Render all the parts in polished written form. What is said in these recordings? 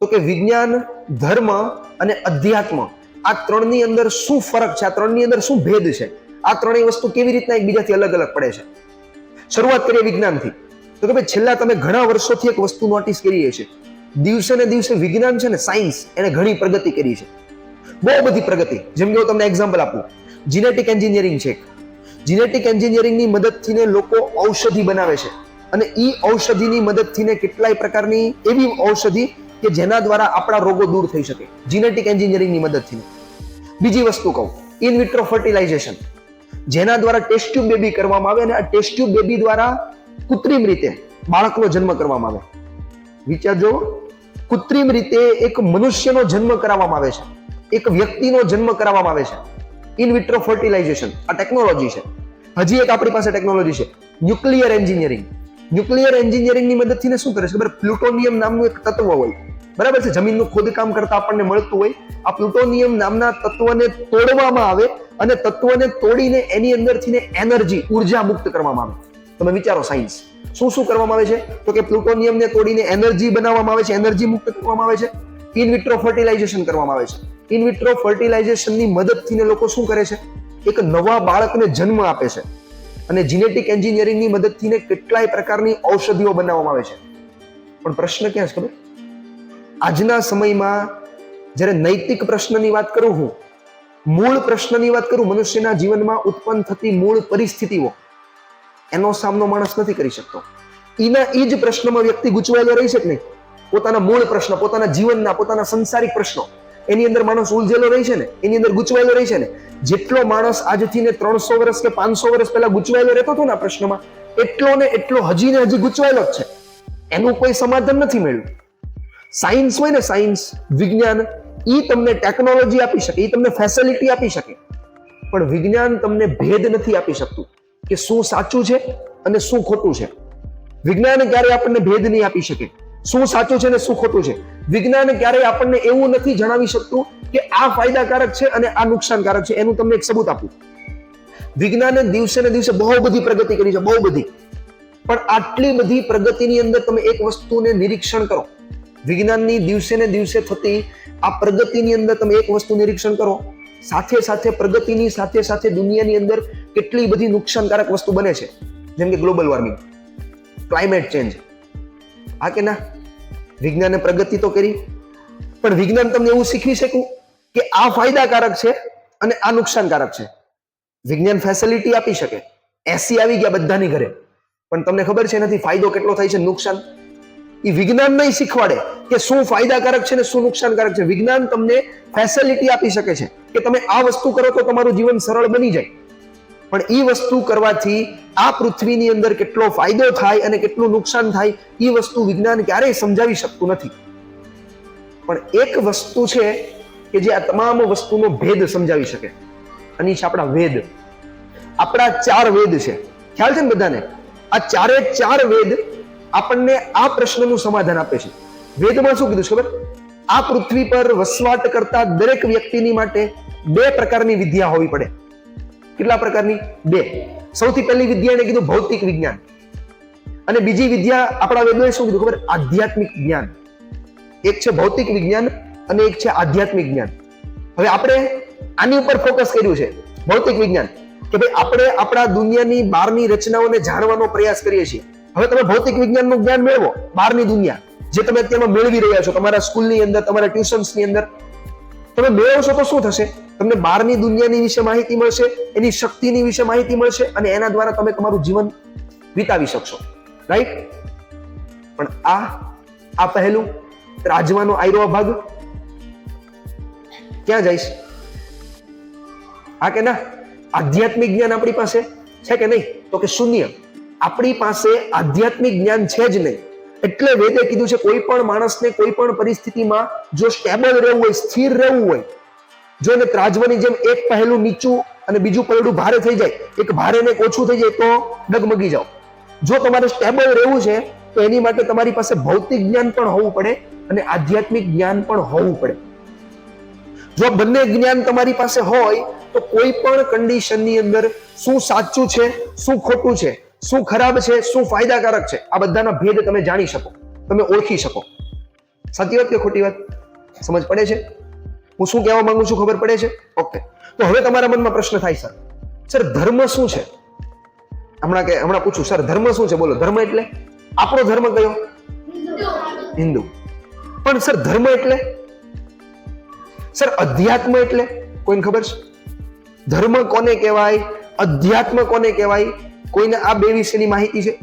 તો કે વિજ્ઞાન, ધર્મ અને અધ્યાત્મ આ ત્રણની અંદર શું ફરક છે, આ ત્રણની અંદર શું ભેદ છે, આ ત્રણેય વસ્તુ કેવી રીતના એકબીજાથી અલગ અલગ પડે છે. શરૂઆત કરીએ વિજ્ઞાનથી. તો કે ભાઈ છેલ્લા તમે ઘણા વર્ષોથી એક વસ્તુ નોટિસ કરી છે, દિવસે ને દિવસે વિજ્ઞાન છે ને, સાયન્સ એને ઘણી પ્રગતિ કરી છે, બહુ બધી પ્રગતિ. જેમ કે હું તમને એક્ઝામ્પલ આપું, જીનેટિક એન્જિનિયરિંગ છે. જીનેટિક એન્જિનિયરિંગની મદદથી લોકો ઔષધિ બનાવે છે અને ઈ ઔષધિની મદદથી કેટલાય પ્રકારની એવી ઔષધિ કે જેના દ્વારા આપણા રોગો દૂર થઈ શકે, જીનેટિક એન્જિનિયરિંગની મદદથી. બીજી વસ્તુ કહું, ઇન વિટ્રો ફર્ટિલાઇઝેશન, જેના દ્વારા ટેસ્ટ ટ્યુબ બેબી કરવામાં આવે અને આ ટેસ્ટ ટ્યુબ બેબી દ્વારા કૃત્રિમ રીતે બાળકનો જન્મ કરવામાં આવે. વિચારજો, કૃત્રિમ રીતે એક મનુષ્યનો જન્મ કરાવવામાં આવે છે, એક વ્યક્તિનો જન્મ કરાવવામાં આવે છે. ઇન વિટ્રો ફર્ટિલાઇઝેશન આ ટેકનોલોજી છે. હજી એક આપણી પાસે ટેકનોલોજી છે, ન્યુક્લિયર એન્જિનિયરિંગ. ન્યુક્લિયર એન્જિનિયરિંગની મદદથી શું કરે છે ખબર? પ્લુટોનિયમ નામનું એક તત્વ હોય, બરાબર છે, જમીનનું ખોદકામ કરતા આપણને મળતું હોય. આ પ્લુટોનિયમ નામના તત્વને તોડવામાં આવે અને તત્વને તોડીને એની અંદરથી એનર્જી, ઉર્જા મુક્ત કરવામાં આવે. તમે વિચારો, સાયન્સ શું શું કરવામાં આવે છે? તો કે પ્લુટોનિયમને તોડીને એનર્જી બનાવવામાં આવે છે, એનર્જી મુક્ત કરવામાં આવે છે. ઇન વિટ્રો ફર્ટિલાઇઝેશન કરવામાં આવે છે. ઇન વિટ્રો ફર્ટિલાઇઝેશનની મદદથી લોકો શું કરે છે? એક નવા બાળકને જન્મ આપે છે. અને જીનેટિક એન્જિનિયરિંગની મદદથી કેટલાય પ્રકારની ઔષધિઓ બનાવવામાં આવે છે. પણ પ્રશ્ન ક્યાં છે ખબર? આજના સમયમાં જ્યારે નૈતિક પ્રશ્નની વાત કરું, હું મૂળ પ્રશ્નની વાત કરું, મનુષ્યના જીવનમાં ઉત્પન્ન થતી મૂળ પરિસ્થિતિઓ, એનો સામનો માણસ નથી કરી શકતો. એ જ પ્રશ્નમાં વ્યક્તિ ગૂંચવાયેલો રહી છે કે નહીં? પોતાના મૂળ પ્રશ્ન, પોતાના જીવનના, પોતાના સંસારિક પ્રશ્નો, એની અંદર માણસ ઉલઝેલો રહી છે ને, એની અંદર ગૂંચવાયેલો રહી છે ને. જેટલો માણસ આજથી 300 વર્ષ કે 500 વર્ષ પહેલા ગૂંચવાયેલો રહેતો હતો ને આ પ્રશ્નમાં, એટલો ને એટલો હજી ને હજી ગૂંચવાયેલો જ છે. એનું કોઈ સમાધાન નથી મળ્યું. સાયન્સ હોય ને, સાયન્સ, વિજ્ઞાન, ઈ તમને ટેકનોલોજી આપી શકે, ઈ તમને ફેસિલિટી આપી શકે, પણ વિજ્ઞાન તમને ભેદ નથી આપી શકતું કે શું સાચું છે અને શું ખોટું છે. વિજ્ઞાન ક્યારે આપણને ભેદ નહીં આપી શકે, શું સાચું છે ને શું ખોટું છે. વિજ્ઞાન ક્યારેય આપણને એવું નથી જણાવી શકતું કે આ ફાયદાકારક છે અને આ નુકસાનકારક છે. એનું તમને એક સબૂત આપું. વિજ્ઞાને દિવસે ને દિવસે બહુ બધી પ્રગતિ કરી છે, બહુ બધી. પણ આટલી બધી પ્રગતિની અંદર તમે એક વસ્તુને નિરીક્ષણ કરો, વિજ્ઞાનની દિવસે ને દિવસે થતી આ પ્રગતિની અંદર તમે એક વસ્તુ નિરીક્ષણ કરો, સાથે સાથે પ્રગતિની સાથે સાથે દુનિયાની અંદર કેટલી બધી નુકસાનકારક વસ્તુ બને છે. જેમ કે ગ્લોબલ વોર્મિંગ, ક્લાઇમેટ ચેન્જ. હા કે ના? વિજ્ઞાને પ્રગતિ તો કરી, પણ વિજ્ઞાન તમને એવું શીખવી શકું કે આ ફાયદાકારક છે અને આ નુકસાનકારક છે. વિજ્ઞાન ફેસિલિટી આપી શકે, એસી આવી ગયા બધાની ઘરે, પણ તમને ખબર છે એનાથી ફાયદો કેટલો થાય છે, નુકસાન? એ વિજ્ઞાન નહીં શીખવાડે કે શું ફાયદાકારક છે ને શું નુકસાનકારક છે. વિજ્ઞાન તમને ફેસિલિટી આપી શકે છે કે તમે આ વસ્તુ કરો તો તમારું જીવન સરળ બની જાય, પણ એ વસ્તુ કરવાથી આ પૃથ્વીની અંદર કેટલો ફાયદો થાય અને કેટલું નુકસાન થાય એ વસ્તુ વિજ્ઞાન ક્યારેય સમજાવી શકતું નથી. પણ એક વસ્તુ છે કે જે આ તમામ વસ્તુનો ભેદ સમજાવી શકે, અને છે આપણા વેદ. આપણા 4 વેદ છે, ખ્યાલ છે ને બધાને? આ 4 વેદ આપણને આ પ્રશ્નનું સમાધાન આપે છે. વેદમાં શું કીધું ખબર? આ પૃથ્વી પર વસવાટ કરતા દરેક વ્યક્તિની માટે 2 પ્રકારની વિદ્યા હોવી પડે. કેટલા પ્રકારની? 2. સૌથી પહેલી વિદ્યા એને કીધું ભૌતિક વિજ્ઞાન, અને બીજી વિદ્યા આપણા વેદોએ શું કીધું ખબર? આધ્યાત્મિક જ્ઞાન. એક છે ભૌતિક વિજ્ઞાન અને એક છે આધ્યાત્મિક જ્ઞાન. હવે આપણે આની ઉપર ફોકસ કર્યું છે, ભૌતિક વિજ્ઞાન, કે ભાઈ આપણે આપણા દુનિયાની બહારની રચનાઓને જાણવાનો પ્રયાસ કરીએ છીએ. હવે તમે ભૌતિક વિજ્ઞાનનું જ્ઞાન મેળવો, બહારની દુનિયા જે તમે અત્યારમાં મેળવી રહ્યા છો, તમારા સ્કૂલની અંદર, તમારા ટ્યુશન્સની અંદર તમે મેળવશો તો શું થશે? તમને બહારની દુનિયાની વિશે માહિતી મળશે, એની શક્તિની વિશે માહિતી મળશે, અને એના દ્વારા તમે તમારું જીવન વિતાવી શકશો. રાઈટ? પણ આ પહેલું ત્રાજવાનો આયરો ભાગ ક્યાં જઈશ? હા કે ના? આધ્યાત્મિક જ્ઞાન આપણી પાસે છે કે નહીં? તો કે શૂન્ય. આપણી પાસે આધ્યાત્મિક જ્ઞાન છે જ નહીં. એટલે વેદે કીધું છે કોઈ પણ માણસને કોઈ પણ પરિસ્થિતિમાં જો સ્ટેબલ રહેવું હોય, સ્થિર રહેવું હોય, જો એને ત્રાજવાની જેમ એક પહેલું નીચું અને બીજું પલડું ભારે થઈ જાય, એક ભારે ને એક ઓછું થઈ જાય તો ડગમગી જાઓ. જો તમારે સ્ટેબલ રહેવું છે તો એની માટે તમારી પાસે ભૌતિક જ્ઞાન પણ હોવું પડે અને આધ્યાત્મિક જ્ઞાન પણ હોવું પડે. જો બંને જ્ઞાન તમારી પાસે હોય તો કોઈ પણ કન્ડિશનની અંદર શું સાચું છે, શું ખોટું છે, શું ખરાબ છે, શું ફાયદાકારક છે, આ બધાના ભેદ તમે જાણી શકો, તમે ઓળખી શકો. સાચી વાત કે ખોટી વાત? સમજ પડે છે હું શું કહેવા માંગુ છું? ખબર પડે છે? ઓકે. તો હવે તમારા મનમાં પ્રશ્ન થાય, સર ધર્મ શું છે? હમણાં પૂછું, સર ધર્મ શું છે? બોલો. ધર્મ એટલે આપણો ધર્મ કયો? હિન્દુ. પણ સર ધર્મ એટલે? સર અધ્યાત્મ એટલે કોઈને ખબર છે? ધર્મ કોને કહેવાય, અધ્યાત્મ કોને કહેવાય? કોઈને આ બે વિશેની માહિતી છે?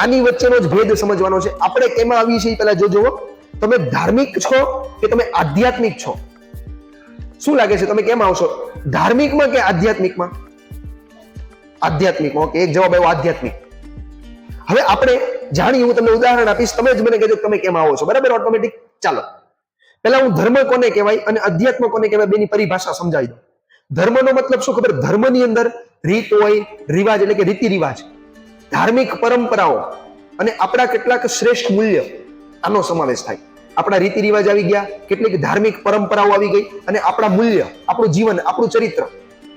આની વચ્ચેનો જ ભેદ સમજવાનો છે. આપણે કેમાં આવીએ છીએ પહેલા જોજો. તમે ધાર્મિક છો કે તમે આધ્યાત્મિક છો? શું લાગે છે તમે કેમ આવશો? ધાર્મિકમાં કે આધ્યાત્મિકમાં? આધ્યાત્મિકમાં. ઓકે, એક જવાબ આવ્યો આધ્યાત્મિક. હવે આપણે જાણીએ, હું તમને ઉદાહરણ આપીશ, તમે જ મને કહેજો તમે કેમ આવો છો. બરાબર? ઓટોમેટિક. ચાલો પહેલા હું ધર્મ કોને કહેવાય અને અધ્યાત્મ કોને કહેવાય બેની પરિભાષા સમજાવી દઉં. ધર્મનો મતલબ શું ખબર? ધર્મની અંદર રીત હોય, રિવાજ એટલે કે રીતિ રિવાજ, ધાર્મિક પરંપરાઓ અને આપણા કેટલાક શ્રેષ્ઠ મૂલ્ય, આનો સમાવેશ થાય. આપણા રીતિ રિવાજ આવી ગયા, કેટલીક ધાર્મિક પરંપરાઓ આવી ગઈ, અને આપણા મૂલ્ય, આપણું જીવન, આપણું ચરિત્ર,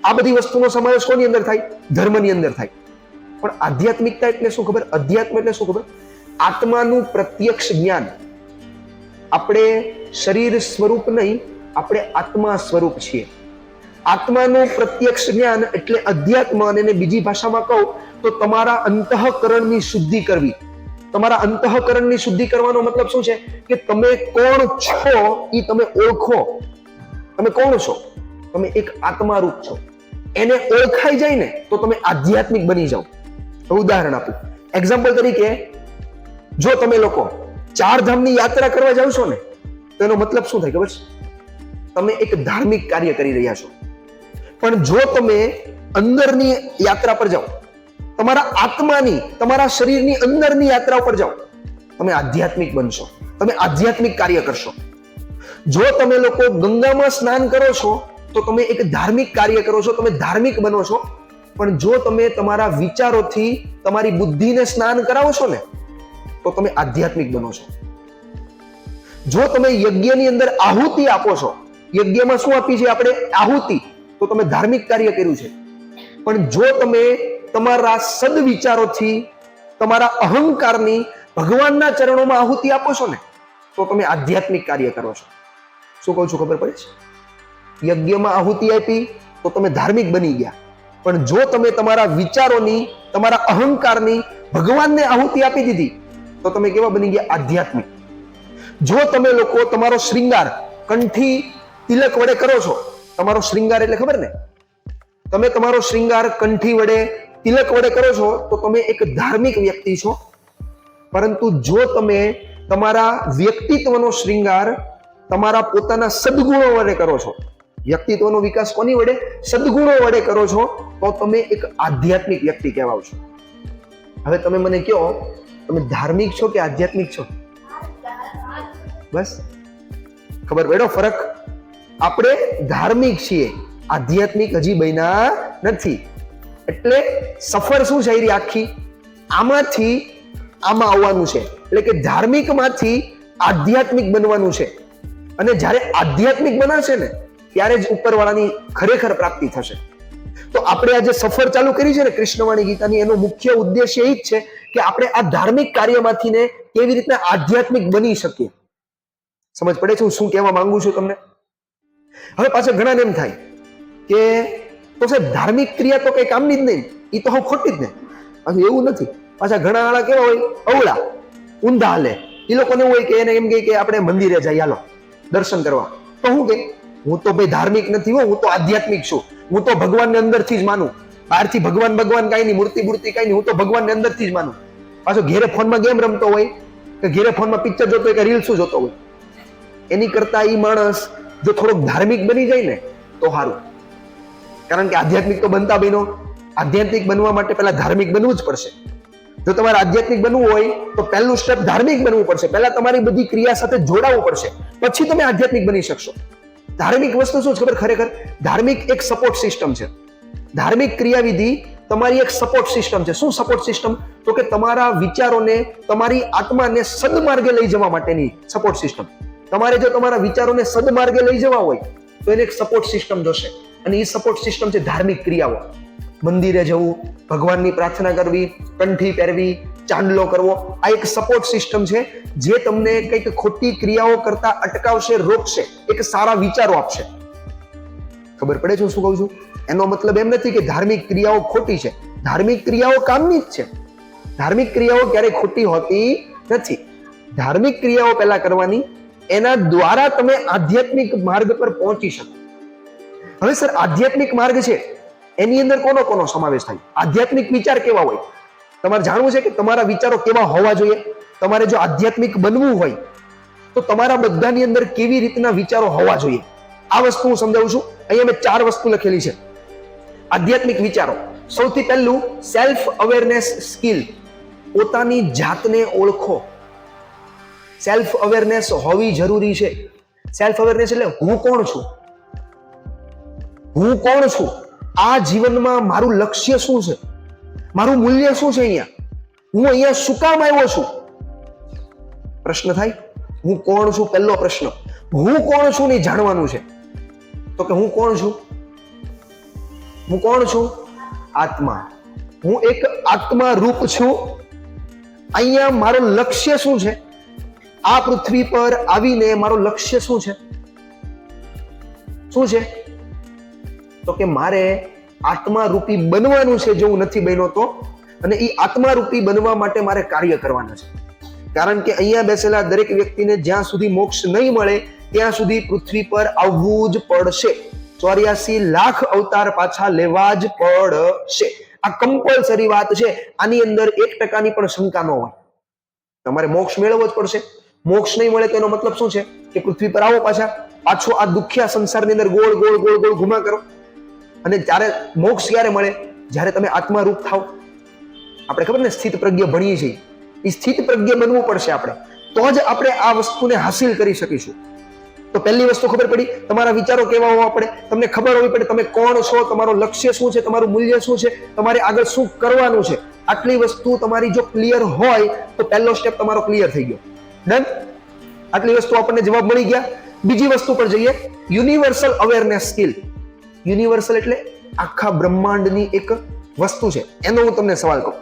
આ બધી વસ્તુનો સમાવેશ કોની અંદર થાય? ધર્મની અંદર થાય. પણ આધ્યાત્મિકતા એટલે શું ખબર? અધ્યાત્મ એટલે શું ખબર? આત્માનું પ્રત્યક્ષ જ્ઞાન. આપણે શરીર સ્વરૂપ નહીં, આપણે આત્મા સ્વરૂપ છીએ. આત્માનું પ્રત્યક્ષ જ્ઞાન એટલે અધ્યાત્મ. અને બીજી ભાષામાં કહું તો તમારા અંતઃકરણની શુદ્ધિ કરવી. તમારા અંતઃકરણની શુદ્ધિ કરવાનો મતલબ શું છે? કે તમે કોણ છો એ તમે ઓળખો. તમે કોણ છો? તમે એક આત્મારૂપ છો. એને ઓળખાઈ જાય ને તો તમે આધ્યાત્મિક બની જાઓ. ઉદાહરણ આપું, એક્ઝામ્પલ તરીકે, જો તમે લોકો 4 ધામની યાત્રા કરવા જાવ છો ને તો એનો મતલબ શું થાય ખબર છે? તમે એક ધાર્મિક કાર્ય કરી રહ્યા છો. પણ જો તમે અંદરની યાત્રા પર જાઓ, તમારા આત્માની, તમારા શરીરની અંદરની યાત્રા પર જાઓ, તમે આધ્યાત્મિક બનશો. તમે આધ્યાત્મિક કાર્ય કરશો. જો તમે લોકો ગંગામાં સ્નાન કરો છો તો તમે એક ધાર્મિક કાર્ય કરો છો, તમે ધાર્મિક બનો છો. પણ જો તમે તમારા વિચારોથી તમારી બુદ્ધિને સ્નાન કરાવો છો ને તો તમે આધ્યાત્મિક બનો છો. જો તમે યજ્ઞની અંદર આહુતિ આપો છો, યજ્ઞમાં શું આપી છે આપણે? આહુતિ. તો તમે ધાર્મિક કાર્ય કર્યું છે. પણ જો તમે તમારા સદવિચારોથી, તમારા અહંકારની ભગવાનના ચરણોમાં આહુતિ આપો છો ને તો તમે આધ્યાત્મિક કાર્ય કરો છો. શું કહું છું ખબર પડે છે? યજ્ઞમાં આહુતિ આપી તો તમે ધાર્મિક બની ગયા. પણ જો તમે તમારા વિચારોની, તમારા અહંકારની ભગવાનને આહુતિ આપી દીધી તો તમે કેવા બની ગયા? આધ્યાત્મિક. જો તમે લોકો તમારો શ્રૃંગાર કંઠી તિલક વડે કરો છો, તમારો શ્રૃંગાર એટલે ખબર ને? તમે તમારો શ્રૃંગાર કંઠી વડે, તિલક વડે કરો છો તો તમે એક ધાર્મિક વ્યક્તિ છો. પરંતુ જો તમે તમારા વ્યક્તિત્વનો શ્રૃંગાર તમારા પોતાના સદગુણો વડે કરો છો, વ્યક્તિત્વનો વિકાસ કોની વડે? સદગુણો વડે કરો છો, તો તમે એક આધ્યાત્મિક વ્યક્તિ કહેવાઓ છો. હવે તમે મને કહો, તમે ધાર્મિક છો કે આધ્યાત્મિક છો? બસ ખબર પડ્યો ફરક? આપણે ધાર્મિક છીએ, આધ્યાત્મિક હજી બન્યા નથી. એટલે સફર શું છે એ આખી? આમાંથી આમાં આવવાનું છે. એટલે કે ધાર્મિકમાંથી આધ્યાત્મિક બનવાનું છે. અને જ્યારે આધ્યાત્મિક બનાશે ને ત્યારે જ ઉપરવાળાની ખરેખર પ્રાપ્તિ થશે. તો આપણે આ જે સફર ચાલુ કરી છે ને કૃષ્ણવાણી ગીતાની, એનો મુખ્ય ઉદ્દેશ્ય એ જ છે કે આપણે આ ધાર્મિક કાર્યમાંથી ને કેવી રીતના આધ્યાત્મિક બની શકીએ. સમજ પડે છે હું શું કહેવા માંગુ છું તમને? હવે પાછા ઘણાને એમ થાય કે તો સાહેબ ધાર્મિક ક્રિયા તો કઈ કામની જ નહીં, એ તો હું ખોટી જ ને. એવું નથી. પાછા ઘણા વાળા કેવા હોય, અવળા ઊંધા હાલે. એ લોકોને એવું હોય કે એને એમ કે આપણે મંદિરે જઈએ, હાલો દર્શન કરવા. તો હું કે હું તો ભાઈ ધાર્મિક નથી, હું તો આધ્યાત્મિક છું. હું તો ભગવાનને અંદરથી જ માનું. બહારથી ભગવાન કઈ નહીં, મૂર્તિ કઈ નહીં, હું તો ભગવાનને અંદરથી જ માનું. પાછો ઘેરે ફોનમાં ગેમ રમતો હોય કે ઘેરે ફોનમાં પિક્ચર જોતો હોય કે રીલ્સ જોતો હોય, એની કરતા એ માણસ જો થોડોક ધાર્મિક બની જાય ને તો સારું. કારણ કે આધ્યાત્મિક તો બનતા બનો. આધ્યાત્મિક બનવા માટે પહેલા ધાર્મિક બનવું જ પડશે. જો તમારે આધ્યાત્મિક બનવું હોય તો પહેલું સ્ટેપ ધાર્મિક બનવું પડશે. પહેલા તમારી બધી ક્રિયા સાથે જોડાવવું પડશે, પછી તમે આધ્યાત્મિક બની શકશો. ધાર્મિક વસ્તુ શું છે ખબર? ખરેખર ધાર્મિક એક સપોર્ટ સિસ્ટમ છે. ધાર્મિક ક્રિયાવિધિ તમારી એક સપોર્ટ સિસ્ટમ છે. શું સપોર્ટ સિસ્ટમ? તો કે તમારા વિચારોને, તમારી આત્માને સદમાર્ગે લઈ જવા માટેની સપોર્ટ સિસ્ટમ. તમારે જો તમારા વિચારોને સદમાર્ગે લઈ જવા હોય તો એને એક સપોર્ટ સિસ્ટમ જોશે. અને એ સપોર્ટ સિસ્ટમ છે ધાર્મિક ક્રિયાઓ. મંદિરે જવું, ભગવાનની પ્રાર્થના કરવી, કંઠી પહેરવી, ચાંદલો કરવો, આ એક સપોર્ટ સિસ્ટમ છે જે તમને કંઈક ખોટી ક્રિયાઓ કરતા અટકાવશે, રોકશે, એક સારા વિચારો આપશે. ખબર પડે છે શું કહું છું? એનો મતલબ એમ નથી કે ધાર્મિક ક્રિયાઓ ખોટી છે. ધાર્મિક ક્રિયાઓ કામની જ છે. ધાર્મિક ક્રિયાઓ ક્યારેય ખોટી હોતી નથી. ધાર્મિક ક્રિયાઓ પહેલા કરવાની, એના દ્વારા તમે આધ્યાત્મિક માર્ગ પર પહોંચી શકો. હવે સર, આધ્યાત્મિક માર્ગ છે એની અંદર કોનો કોનો સમાવેશ થાય? આધ્યાત્મિક વિચાર કેવા હોય? તમારે જાણવું છે કે તમારા વિચારો કેવા હોવા જોઈએ. તમારે જો આધ્યાત્મિક બનવું હોય તો તમારા બધાની અંદર કેવી રીતના વિચારો હોવા જોઈએ, આ વસ્તુ હું સમજાવું છું. અહીંયા મેં 4 વસ્તુ લખેલી છે. આધ્યાત્મિક વિચારો. સૌથી પહેલું, સેલ્ફ અવેરનેસ સ્કિલ. પોતાની જાતને ઓળખો. સેલ્ફ અવેરનેસ હોવી જરૂરી છે. સેલ્ફ અવેરનેસ એટલે હું કોણ છું, હું કોણ છું, આ જીવનમાં મારું લક્ષ્ય શું છે, મારું મૂલ્ય શું છે, હું અહીંયા શું કામ આવ્યો છું. પ્રશ્ન થાય, હું કોણ છું? પહેલો પ્રશ્ન, હું કોણ છું ને જાણવાનું છે. તો કે હું કોણ છું? હું કોણ છું? આત્મા. હું એક આત્મા રૂપ છું. અહીંયા મારું લક્ષ્ય શું છે? આ પૃથ્વી પર આવીને મારું લક્ષ્ય શું છે? શું છે? તો કે મારે આત્મા રૂપી બનવાનું છે જો હું નથી બન્યો તો, અને એ આત્મા રૂપી બનવા માટે મારે કાર્ય કરવાના છે. કારણ કે અહીંયા બેસેલા દરેક વ્યક્તિને જ્યાં સુધી મોક્ષ નહીં મળે ત્યાં સુધી પૃથ્વી પર આવવું જ પડશે. 84 લાખ અવતાર પાછા લેવા જ પડશે. આ કમ્પલસરી વાત છે. આની અંદર 1% પણ શંકા ન હોય. તમારે મોક્ષ મેળવવો જ પડશે. મોક્ષ નહીં મળે તો એનો મતલબ શું છે? કે પૃથ્વી પર આવો, પાછો આ દુખ્યા સંસારની અંદર ગોળ ગોળ ગોળ ગોળ ઘુમા કરો. અને ત્યારે મોક્ષ ક્યારે મળે? જ્યારે તમે આત્મારૂપ થાવ. આપણે ખબર ને, સ્થિત પ્રજ્ઞ ભણીએ છીએ, એ સ્થિત પ્રજ્ઞ બનવું પડશે આપણે, તો જ આપણે આ વસ્તુને હાસિલ કરી શકીશું. તો પહેલી વસ્તુ ખબર પડી, તમારા વિચારો કેવા હોવા પડે, તમને ખબર હોવી પડે તમે કોણ છો, તમારું લક્ષ્ય શું છે, તમારું મૂલ્ય શું છે, તમારે આગળ શું કરવાનું છે. આટલી વસ્તુ તમારી જો ક્લિયર હોય તો પહેલો સ્ટેપ તમારો ક્લિયર થઈ ગયો. ડન? આટલી વસ્તુ આપણને જવાબ મળી ગયા. બીજી વસ્તુ પર જઈએ, યુનિવર્સલ અવેરનેસ સ્કિલ. યુનિવર્સલ એટલે આખા બ્રહ્માંડની એક વસ્તુ છે. એનો હું તમને સવાલ કહું,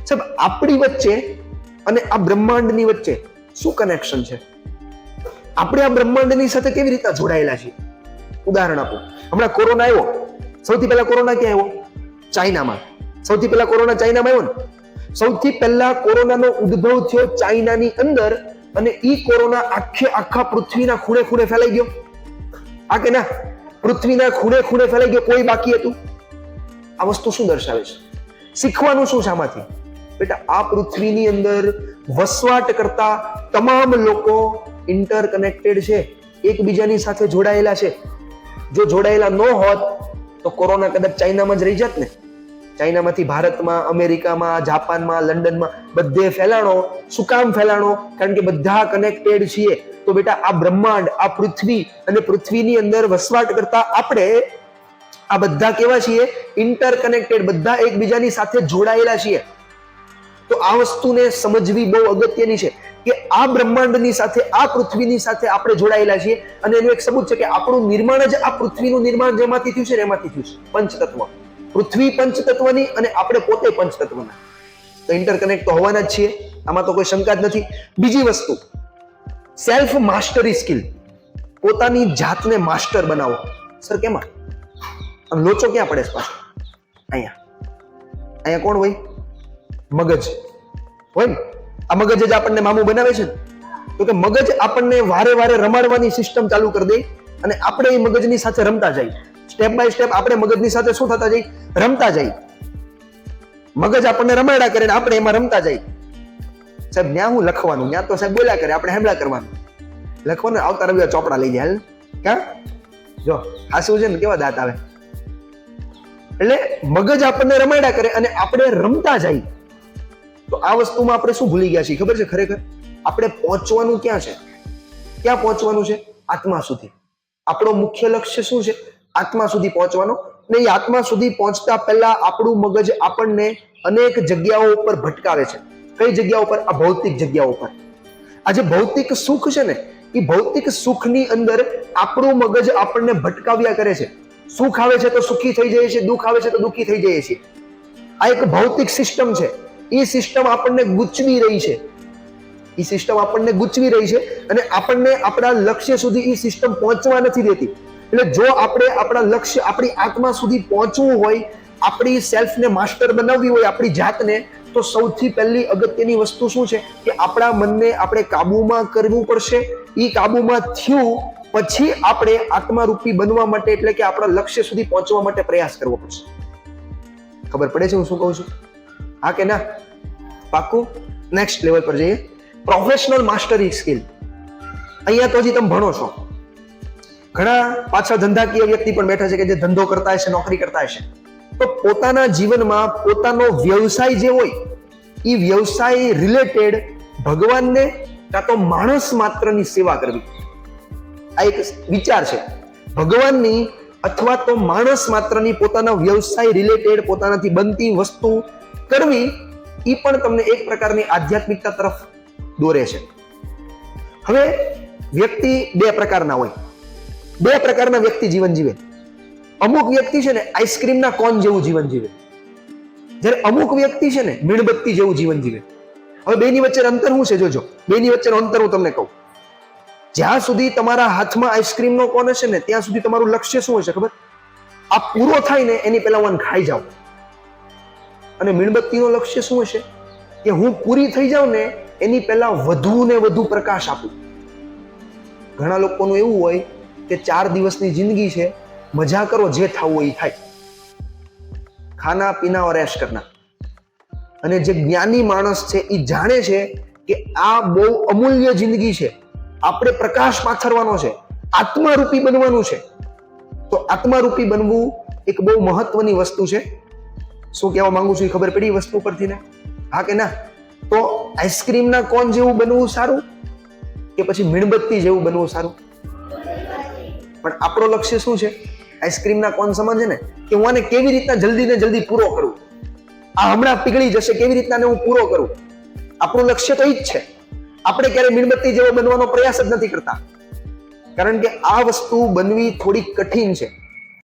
સાહેબ, આપણી વચ્ચે અને આ બ્રહ્માંડની વચ્ચે શું કનેક્શન છે? આપણે આ બ્રહ્માંડની સાથે કેવી રીતે જોડાયેલા છીએ? ઉદાહરણ આપો. હમણાં કોરોના આવ્યો. સૌથી પહેલા કોરોના ક્યાં આવ્યો? ચાઇનામાં. સૌથી પહેલા કોરોના ચાઇનામાં આવ્યો ને? સૌથી પહેલા કોરોનાનો ઉદ્ભવ થયો ચાઇનાની અંદર, અને ઈ કોરોના આખા પૃથ્વીના ખૂણે ખૂણે ફેલાઈ ગયો. આ કે ના? પૃથ્વીના ખૂણે ખૂણે ફેલાઈ ગયો, કોઈ બાકી હતું? આ વસ્તુ શું દર્શાવે છે? શીખવાનું શું છે આમાંથી? બેટા, આ પૃથ્વીની અંદર વસવાટ કરતા તમામ લોકો ઇન્ટરકનેક્ટેડ છે, એકબીજાની સાથે જોડાયેલા છે. જો જોડાયેલા ન હોત તો કોરોના કદાચ ચાઇનામાં જ રહી જાત ને. ચાઇનામાંથી ભારતમાં, અમેરિકામાં, જાપાનમાં, લંડનમાં બધે ફેલાણો. શું કામ ફેલાણો? કારણ કે બધા કનેક્ટેડ છીએ. તો બેટા, આ બ્રહ્માંડ, આ પૃથ્વી અને પૃથ્વીની અંદર વસવાટ કરતા આપણે આ બધા કેવા છીએ? ઇન્ટરકનેક્ટેડ, બધા એકબીજાની સાથે જોડાયેલા છીએ. તો આ વસ્તુને સમજવી બહુ અગત્યની છે કે આ બ્રહ્માંડની સાથે, આ પૃથ્વીની સાથે આપણે જોડાયેલા છીએ. અને એનું એક સબૂત છે કે આપણું નિર્માણ જ આ પૃથ્વીનું નિર્માણ જેમાંથી થયું છે ને એમાંથી થયું છે. પંચતત્વ. પૃથ્વી પંચતત્વની અને આપણે પોતે પંચતત્વના. તો ઇન્ટરકનેક્ટ તો હોવાના જ છીએ, આમાં તો કોઈ શંકા જ નથી. બીજી વસ્તુ, સેલ્ફ માસ્ટરી સ્કિલ. પોતાની જાતને માસ્ટર બનાવો. સર, કેમાં? લોચો ક્યાં પડે છે પાછો? અહીંયા કોણ હોય? મગજ હોય ને. આ મગજ જ આપણને મામું બનાવે છે. તો કે મગજ આપણને વારે વારે રમાડવાની સિસ્ટમ ચાલુ કરી દે, અને આપણે એ મગજની સાથે રમતા જઈએ. સ્ટેપ બાય સ્ટેપ આપણે મગજની સાથે શું થતા જઈએ? રમતા જઈએ. મગજ આપણને રમાડા કરે ને આપણે એમાં રમતા જઈએ. સાહેબ, ન્યા હું લખવાનું? ન્યા તો સાહેબ બોલ્યા કરે, આપણે હેમલા કરવાનું. લખવાનું આવતા રવિવાર ચોપડા લઈ જાય. ક્યાં જો હાસું છે ને, કેવા દાંત આવે. એટલે મગજ આપણને રમાડા કરે અને આપણે રમતા જઈએ. તો આ વસ્તુમાં આપણે શું ભૂલી ગયા છીએ ખબર છે? ખરેખર આપણે પહોંચવાનું ક્યાં છે? ક્યાં પહોંચવાનું છે? આત્મા સુધી. આપણો મુખ્ય લક્ષ્ય શું છે? આત્મા સુધી પહોંચવાનો. ને એ આત્મા સુધી પહોંચતા પહેલા આપણું મગજ આપણને અનેક જગ્યાઓ ઉપર ભટકાવે છે. કઈ જગ્યાઓ પર? આ ભૌતિક જગ્યાઓ પર. આ જે ભૌતિક સુખ છે ને, એ ભૌતિક સુખની અંદર આપણું મગજ આપણને ભટકાવ્યા કરે છે. સુખ આવે છે તો સુખી થઈ જાય છે, દુઃખ આવે છે તો દુઃખી થઈ જાય છે. આ એક ભૌતિક સિસ્ટમ છે. એ સિસ્ટમ આપણને ગૂંચવી રહી છે. એ સિસ્ટમ આપણને ગૂંચવી રહી છે અને આપણને આપણા લક્ષ્ય સુધી એ સિસ્ટમ પહોંચવા નથી દેતી. એટલે જો આપણે આપણા લક્ષ્ય, આપણી આત્મા સુધી પહોંચવું હોય, આપણી સેલ્ફને માસ્ટર બનાવવી હોય, આપણી જાતને, તો સૌથી પહેલી અગત્યની વસ્તુ શું છે કે આપણા મનને આપણે કાબુમાં કરવું પડશે. એ કાબુમાં થયું પછી આપણે આત્મારૂપી બનવા માટે, એટલે કે આપણા લક્ષ્ય સુધી પહોંચવા માટે પ્રયાસ કરવો પડશે. ખબર પડે છે હું શું કહું છું? હા કે ના? પાક્કું? નેક્સ્ટ લેવલ પર જઈએ. Professional mastery skill. અહીંયા તો હજી તમે ભણો છો. ઘણા પાછળ ધંધાકીય વ્યક્તિ પણ બેઠા છે કે જે ધંધો કરતા હશે, નોકરી કરતા હશે. તો પોતાના જીવનમાં પોતાનો વ્યવસાય જે હોય, એ વ્યવસાય રિલેટેડ ભગવાનને કાં તો માણસ માત્રની સેવા કરવી. આ એક વિચાર છે. ભગવાનની અથવા તો માણસ માત્રની પોતાના વ્યવસાય રિલેટેડ પોતાનાથી બનતી વસ્તુ કરવી, એ પણ તમને એક પ્રકારની આધ્યાત્મિકતા તરફ દોરે છે. હવે વ્યક્તિ બે પ્રકારના હોય. બે પ્રકારના વ્યક્તિ જીવન જીવે. અમુક વ્યક્તિ છે ને આઈસ્ક્રીમના કોન જેવું જીવન જીવે, જ્યારે અમુક વ્યક્તિ છે ને મીણબત્તી જેવું જીવન જીવે. હવે બેની વચ્ચે અંતર શું છે? જોજો, બેની વચ્ચેનો અંતર હું તમને કહું. જ્યાં સુધી તમારા હાથમાં આઈસ્ક્રીમનો કોન હશે ને ત્યાં સુધી તમારું લક્ષ્ય શું હશે ખબર? આ પૂરો થાય ને એની પહેલા હું ખાઈ જાઉં. અને મીણબત્તીનો લક્ષ્ય શું હશે? કે હું પૂરી થઈ જાઉં ને એની પહેલા વધુ ને વધુ પ્રકાશ આપું. ઘણા લોકોનું એવું હોય કે 4 દિવસની જિંદગી છે, મજા કરો, જે થવું હોય એ થાય, ખાના પીના ઓર એશ કરના. અને જે જ્ઞાની માણસ છે એ જાણે છે કે આ બહુ અમૂલ્ય જિંદગી છે, આપણે પ્રકાશ પાથરવાનો છે, આત્મારૂપી બનવાનું છે. તો આત્મારૂપી બનવું એક બહુ મહત્વની વસ્તુ છે. શું કહેવા માંગુ છું એ ખબર પડી વસ્તુ પરથી ને? હા કે ના? તો આઈસ્ક્રીમના કોન જેવું બનવું સારું કે પછી મીણબત્તી જેવું બનવું સારું? પણ આપણો લક્ષ્ય શું છે? આઈસ્ક્રીમના કોન સમાન છે ને, કે હું આને કેવી રીતના જલ્દી ને જલ્દી પૂરો કરું, આ હમણાં પીગળી જશે, કેવી રીતના હું પૂરો કરું. આપણું લક્ષ્ય તો એ જ છે. આપણે ક્યારે મીણબત્તી જેવો બનવાનો પ્રયાસ જ નથી કરતા, કારણ કે આ વસ્તુ બનવી થોડી કઠિન છે.